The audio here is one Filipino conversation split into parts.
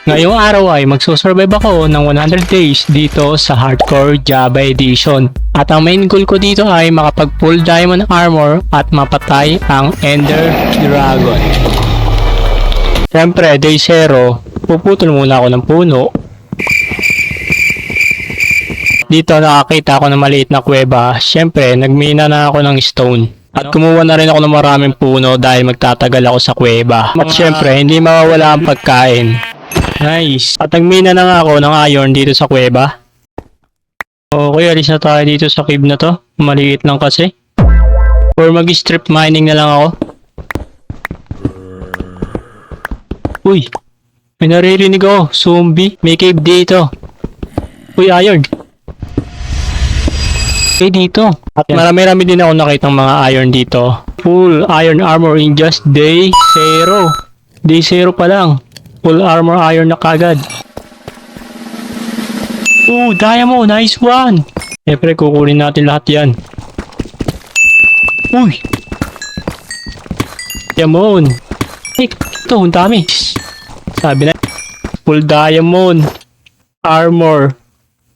Ngayong araw ay magsusurvive ako ng 100 days dito sa Hardcore Java Edition. At ang main goal ko dito ay makapag full diamond armor at mapatay ang Ender Dragon. Siyempre, day 0, puputol muna ako ng puno. Dito nakakita ako ng maliit na kuweba. Siyempre, nagmina na ako ng stone. At kumuha na rin ako ng maraming puno dahil magtatagal ako sa kuweba. At siyempre, hindi mawawala ang pagkain. Nice. At nagmina na nga ako ng iron dito sa kuweba. Okay, alis na tayo dito sa cave na to. Maliit lang kasi. Or mag-strip mining na lang ako. Uy, may naririnig ako. Zombie. May cave dito. Uy, iron. Okay, dito. At marami-rami din ako nakitang mga iron dito. Full iron armor in just day 0. Day 0 pa lang. Full armor iron na kagad. Oh, diamond. Nice one. Siyempre, kukunin natin lahat yan. Uy. Diamond. Ito, ang dami. Sabi na. Full diamond armor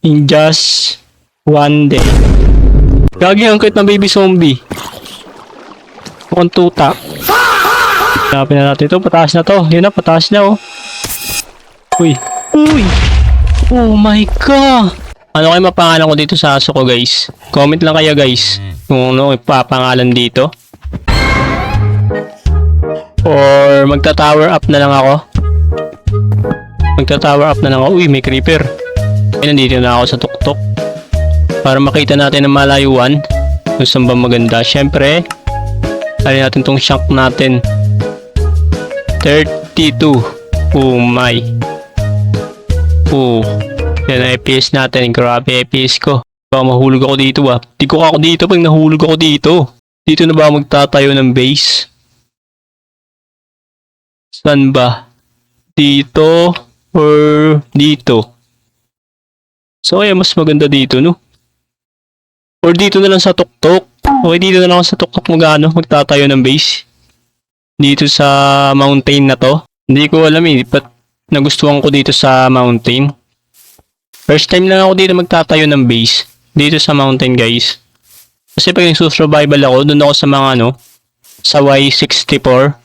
in just 1 day. Gagi ang cute na baby zombie. Mukhang tuta. Hanapin na natin ito. Pataas na to. Yun na, pataas na oh. Uy. Uy. Oh my god. Ano kayo mapangalan ko dito sa aso ko guys? Comment lang kayo guys. Kung ano ipapangalan dito. Or magta-tower up na lang ako. Magta-tower up na lang ako. Uy, may creeper. Ay, nandito na ako sa tuktok. Para makita natin ang malayuan. Kung saan ba maganda. Siyempre, alin natin tong shank natin. 32. Oh my. Oh. Yan ang FPS natin. Grabe FPS ko. Baka mahulog ako dito ah. Di ko ako dito pag nahulog ako dito. Dito na ba magtatayo ng base? Saan ba? Dito or dito? So ay mas maganda dito no? Or dito na lang sa tuktok. Okay, dito na lang sa tuktok magtatayo ng base. Dito sa mountain na to. Hindi ko alam eh, ba't nagustuhan ko dito sa mountain. First time lang ako dito magtatayo ng base. Dito sa mountain guys. Kasi pag nagsusurvival ako, doon ako sa mga sa Y64.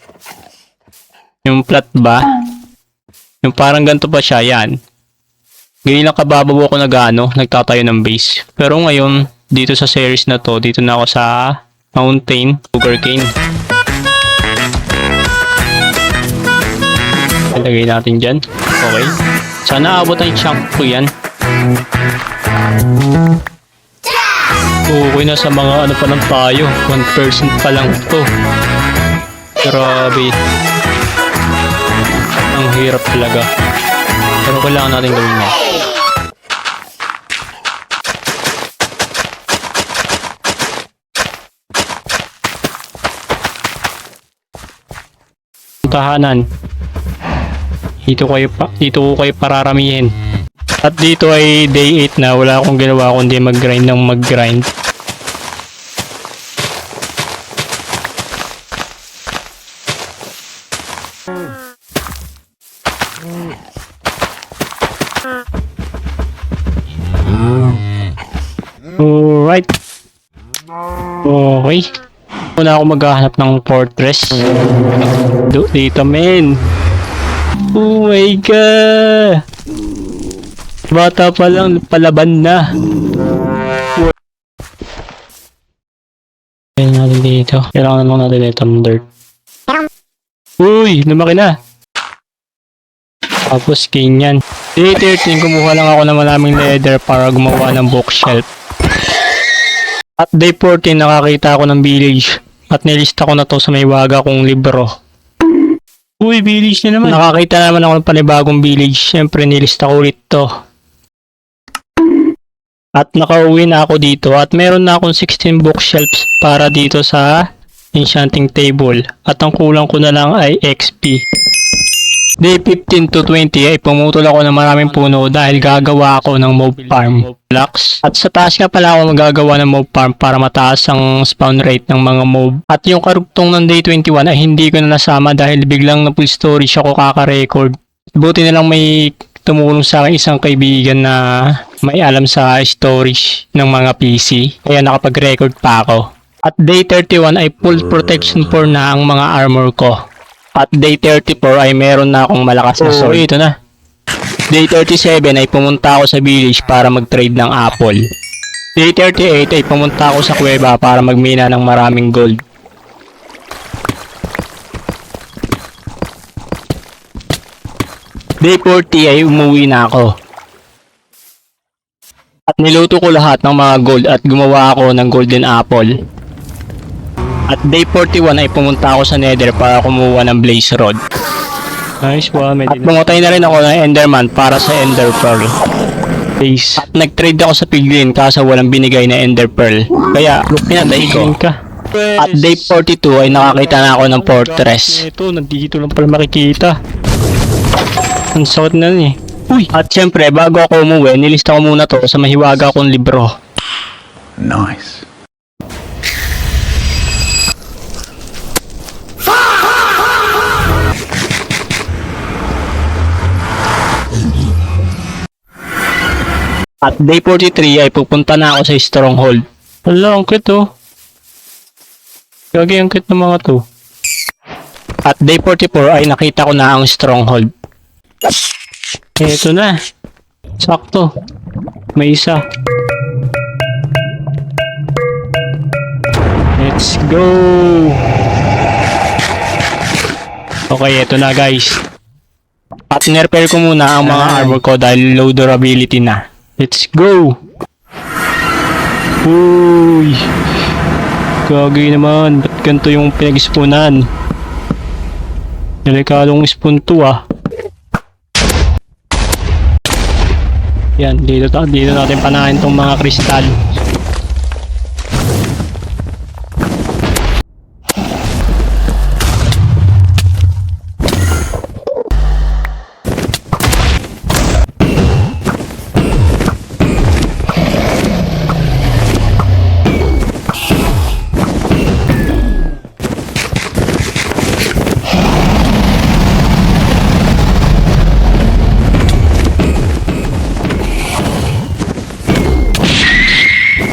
Yung flat ba? Yung parang ganito pa siya, yan. Ganyan lang kababaw ako nagtatayo ng base. Pero ngayon, dito sa series na to, dito na ako sa mountain, sugarcane. Ilagay natin dyan. Okay. Sana abot ang chunk ko yan. Okay na sa mga pa lang tayo. 1% pa lang to. Grabe. Ang hirap talaga. Pero kailangan natin gawin na. Tahanan. Dito ko kayo pararamihin. At dito ay day 8 na, wala akong ginawa kundi mag-grind ng mag-grind. Alright. Okay. Muna ako maghahanap ng fortress. Dito men. Oh my god. Bata pa lang, palaban na. Kailangan natin dito. Kailangan naman natin dito ng dirt. Uy, lumaki na. Tapos ganyan. Day 13, kumuha lang ako ng maraming leather para gumawa ng bookshelf. At day 14, nakakita ako ng village. At nilista ko na to sa may waga kong libro. Uy, village na naman. Nakakita naman ako ng panibagong village. Siyempre, nilista ko ulit to. At nakauwi na ako dito. At meron na akong 16 bookshelves para dito sa enchanting table. At ang kulang ko na lang ay XP. Day 15 to 20 ay pumutol ako ng maraming puno dahil gagawa ako ng mob farm blocks. At sa taas nga pala ako magagawa ng mob farm para mataas ang spawn rate ng mga mob. At yung karugtong ng day 21 ay hindi ko na nasama dahil biglang na full storage ako kaka-record. Buti na lang may tumulong sa akin isang kaibigan na may alam sa storage ng mga PC. Kaya nakapag-record pa ako. At day 31 ay full protection 4 na ang mga armor ko. At day 34 ay meron na akong malakas na sword. Ito na. Day 37 ay pumunta ako sa village para mag-trade ng apple. Day 38 ay pumunta ako sa kuweba para magmina ng maraming gold. Day 40 ay umuwi na ako. At niluto ko lahat ng mga gold at gumawa ako ng golden apple. At day 41 ay pumunta ako sa nether para kumuha ng blaze rod. Nice one. At pumatay na rin ako ng enderman para sa ender pearl. At nag-trade ako sa piglin kaso walang binigay na ender pearl. Kaya pinatay ko. At day 42 ay nakakita na ako ng fortress. Ito, nandito lang pala makikita. Ang sakit na nun eh. Uy! At syempre, bago ako umuwi, nilista ko muna to sa mahiwaga kong libro. Nice. At day 43 ay pupunta na ako sa stronghold. Wala, ang cute oh. Gagi, ang cute ng mga to. At day 44 ay nakita ko na ang stronghold. Eto na. Sakto. May isa. Let's go. Okay, eto na guys. At nerpair ko muna ang mga armor ko dahil low durability na. Let's go. Uy. Gagi naman. Ba't ganito yung pinag-spawnan? Delikadong spawn to ah. Yan, dito natin panahin tong mga kristal.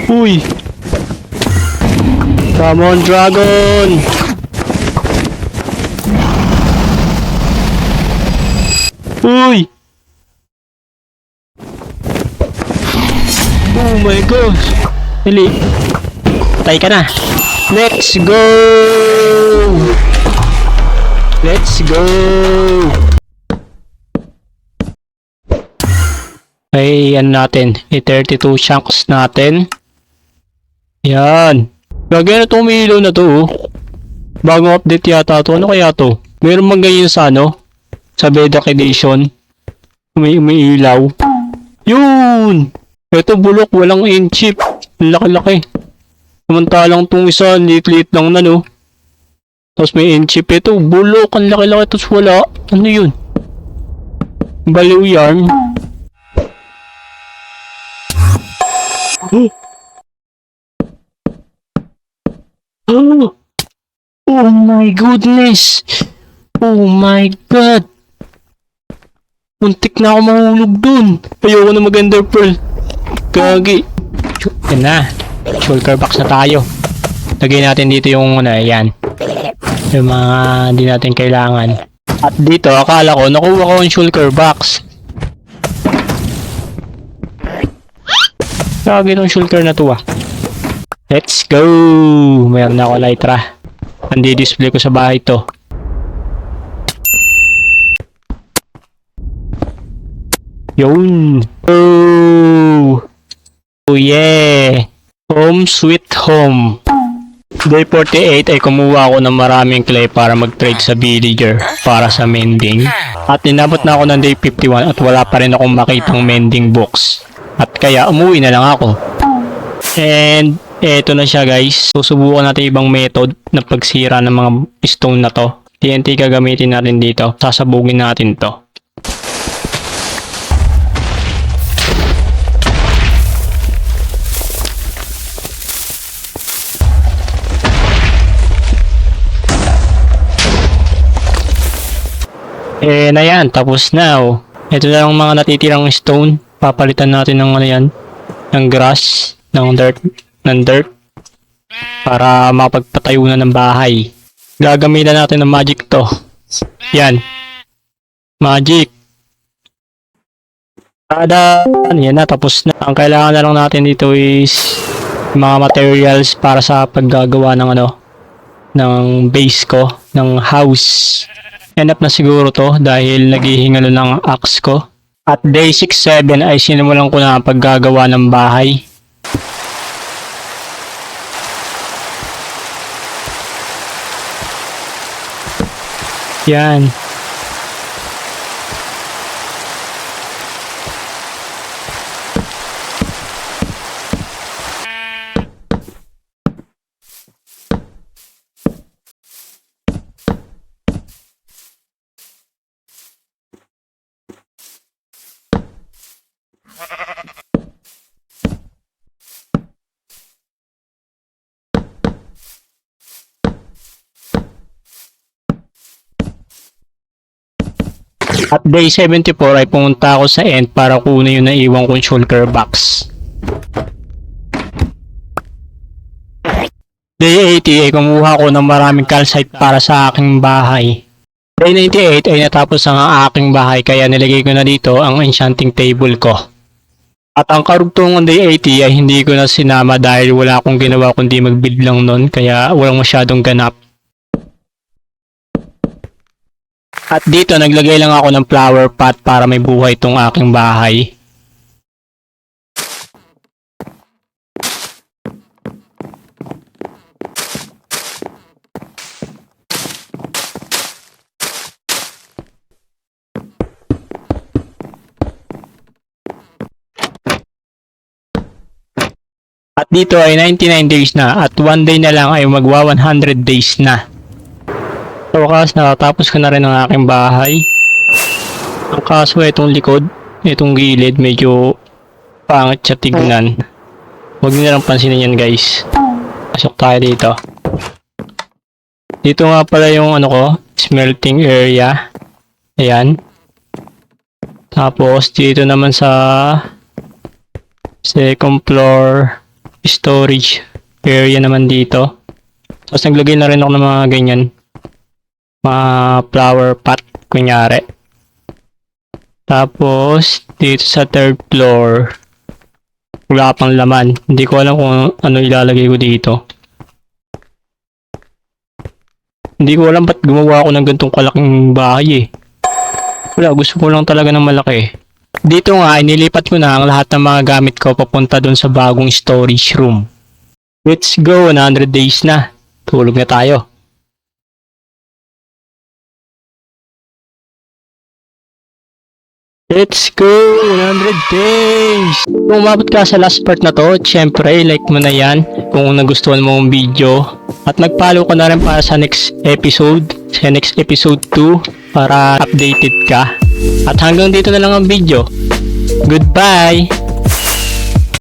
Uy! Come on, dragon! Uy! Oh my gosh! Dali! Patay ka na! Let's go! Let's go! Ay, ano natin? 32 chunks natin. Yan. Gagawin na itong umiilaw na to oh. Bagong update yata to. Ano kaya to? Meron bang ganyan sa ano? Sa Bedrock Edition. Umiilaw. Yun! Ito bulok. Walang in-chip. Ang laki-laki. Samantalang itong isa. Liit-liit lang na no. Tapos may in-chip. Ito bulok. Ang laki-laki. Tapos wala. Ano yun? Baliw yarn. Oh! Oh! Oh my goodness! Oh my god! Muntik na ako mahulog dun! Ayoko na mag-ender pearl! Gagi! Yan na! Shulker box na tayo! Lagay natin dito yung ano, yan. Yung mga hindi natin kailangan. At dito, akala ko, nakuha ko yung shulker box. Gagi ng shulker na to ah. Let's go! Mayroon na ako Elytra. Andi-display ko sa bahay to. Yun! Oh! Oh yeah! Home sweet home! Day 48 ay kumuha ako ng maraming clay para mag-trade sa villager para sa mending. At inabot na ako ng day 51 at wala pa rin akong makitang mending box. At kaya umuwi na lang ako. And eto na siya guys. Susubukan natin ibang method na pagsira ng mga stone na to. TNT gagamitin natin dito. Sasabugin natin to. na yan, tapos na oh. Ito na lang mga natitirang stone. Papalitan natin ng ano yan, ng grass, ng dirt, para makapagpatayo na ng bahay. Gagamitan natin ng magic to. Yan. Magic. Yan na, tapos na. Ang kailangan na lang natin dito is mga materials para sa paggagawa ng ng base ko, ng house. End up na siguro to dahil naghihingalo ng axe ko. At day 6-7 ay sinimulan ko na ang paggagawa ng bahay. Yan. At day 74 ay pumunta ako sa end para kunin yung naiwang kong shulker box. Day 80 ay kumuha ko ng maraming calcite para sa aking bahay. Day 98 ay natapos ang aking bahay kaya nilagay ko na dito ang enchanting table ko. At ang karugtungan day 80 ay hindi ko na sinama dahil wala akong ginawa kundi mag-build lang nun kaya walang masyadong ganap. At dito naglagay lang ako ng flower pot para may buhay itong aking bahay. At dito ay 99 days na at 1 day na lang ay magwa 100 days na. Sa wakas, nakatapos ko na rin ang aking bahay. Ang kaso itong likod, itong gilid, medyo pangit siya tignan. Huwag niyo na lang pansinin yan guys. Pasok tayo dito. Dito nga pala yung smelting area. Ayan. Tapos dito naman sa second floor, storage area naman dito. Tapos naglagay na rin ako ng mga ganyan. Mga flower pot kunyari. Tapos dito sa third floor wala pang laman, hindi ko alam kung ano ilalagay ko dito. Hindi ko alam ba't gumawa ako ng ganitong kalaking bahay wala, gusto ko lang talaga ng malaki. Dito nga ay nilipat ko na ang lahat ng mga gamit ko papunta dun sa bagong storage room. Let's go, 100 days na, tulog na tayo. Let's go! 100 days! Kung umabot ka sa last part na to, syempre, like mo na yan kung nagustuhan mo ang video. At mag-follow ka na rin para sa next episode 2 para updated ka. At hanggang dito na lang ang video. Goodbye!